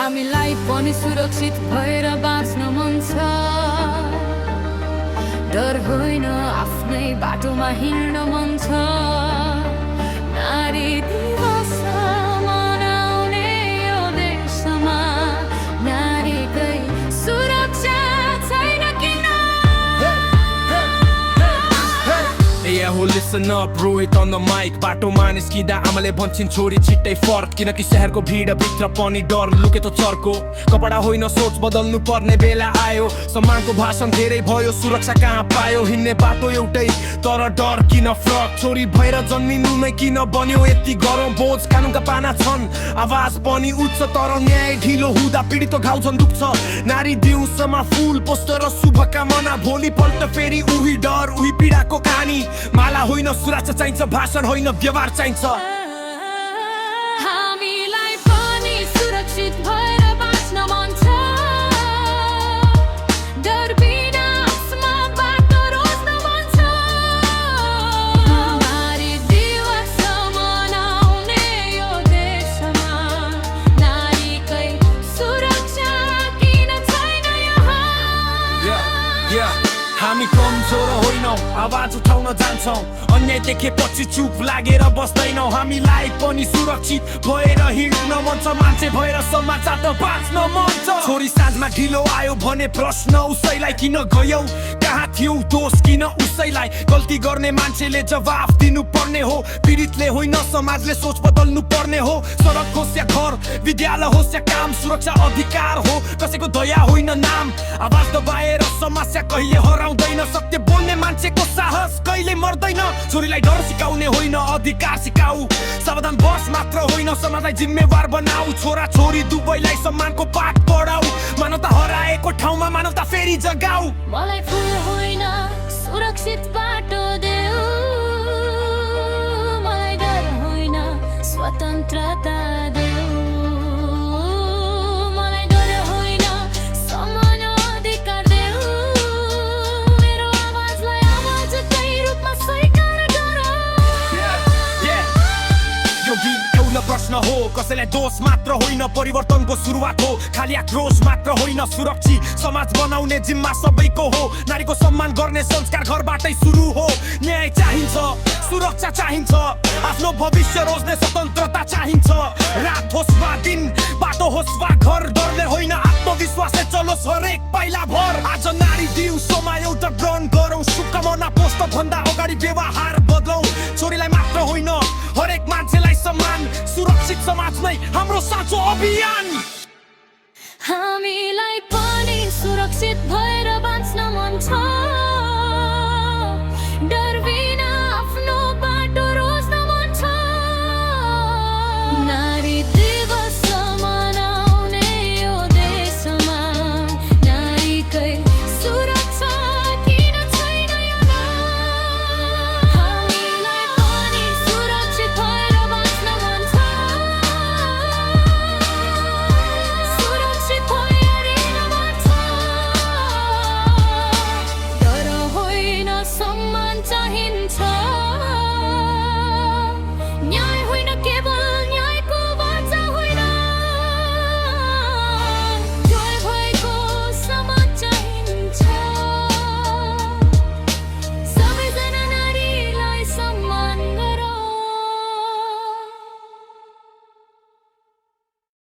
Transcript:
हामीलाई पनि सुरक्षित भएर बाँच्न मन छ। डर होइन, आफ्नै बाटोमा हिँड्न मन छ। नारी दिवस मनाउने यो देशमा नारीकै सुरक्षा छैन किन? Yeah, who listen up, Rohit on the mic. बाटोमा निस्किँदा आमाले भन्छन् छोरी छिट्टै फर्क, किनकि शहरको भिड भित्र पनि डर लुके त चर्को। कपडा होइन सोच बदल्नु पर्ने बेला आयो। सम्मानको भाषण धेरै भयो, सुरक्षा कहाँ पायो? हिँड्ने बाटो एउटै तर डर किन फरक? छोरी भएर जन्मिनु नै किन बन्यो यति गरौँ बोझ? कानुनका पाना छन्, आवाज पनि उच्च, तर न्याय ढिलो हुँदा पीडितको घाउ झन् दुख्छ। नारी दिउँसोमा फुल पोस्टर र शुभकामना, भोलिपल्ट फेरि उही डर उही पीडाको कहानी। माला होइन सुरक्षा चाहिन्छ, भाषण होइन व्यवहार चाहिन्छ। हामीलाई पनि सुरक्षित भएर बाँच्न मन छ। डर बिना आफमा बाटो रोज्न मन छ। नारी दिवस मनाउने यो देशमा नारीकै सुरक्षा किन छैन यहाँ? हामी कमजोर होइनौ, आवाज उठाउन जान्छौँ। अन्याय देखेपछि चुप लागेर बस्दैनौ। हामीलाई पनि सुरक्षित भएर हिँड्न मन छ। मान्छे भएर समाजबाट बाँच्न मन छ। छोरी साँझमा ढिलो आयो भने प्रश्न उसैलाई, किन गयौ, कहाँ थियौ, दोष किन उसैलाई? गल्ती गर्ने मान्छेले जवाफ दिनु पर्ने हो, पीडितले होइन समाजले सोच बदल्नु पर्ने हो। सडक होस् या घर, विद्यालय होस् या काम, सुरक्षा अधिकार हो, कसैको दया होइन नाम। आवाज दबाएर समस्या कहिले हराउँदैन, सत्य बोल्ने मान्छेको साहस कहिले मर्दैन। छोरीलाई डर सिकाउने होइन, अधिकार सिकाऊ। सावधान बस मात्र होइन, समाजलाई जिम्मेवार बनाऊ। छोरा छोरी दुवैलाई सम्मानको पाठ पढाऊ। मानवता हराएको ठाउँमा मानवता फेरि जगाऊ। मलाई फुल होइन, सुरक्षित बाटो देऊ। मलाई डर होइन, स्वतन्त्रता देऊ। मलाई डर होइन, समान अधिकार देऊ। मेरो आवाजलाई आवाजकै रूपमा स्वीकार गरौ। यो गीत एउटा प्रश्न हो, कसैलाई दोष मात्र होइन, परिवर्तनको सुरुवात हो। खाली आक्रोश मात्र होइन, सुरक्षित समाज बनाउने जिम्मा सबैको हो। नारीको सम्मान गर्ने संस्कार घरबाटै सुरु हो। न्याय चाहिन्छ, सुरक्षा चाहिन्छ, आफ्नो भविष्य रोज्ने स्वतन्त्रता चाहिन्छ। रात होस् वा दिन, बाटो होस् वा घर, डरले होइन आत्मविश्वासले चलोस् हरेक पाइला भर। आज नारी दिवसमा एउटा ग्रहण गरौँ, शुभकामना पोस्ट भन्दा अगाडि व्यवहार बदलौँ। छोरीलाई मात्र होइन, हरेक मान्छेलाई सम्मान, सुरक्षित समाज नै हाम्रो साँचो अभियान। हामीलाई पनि सुरक्षित भए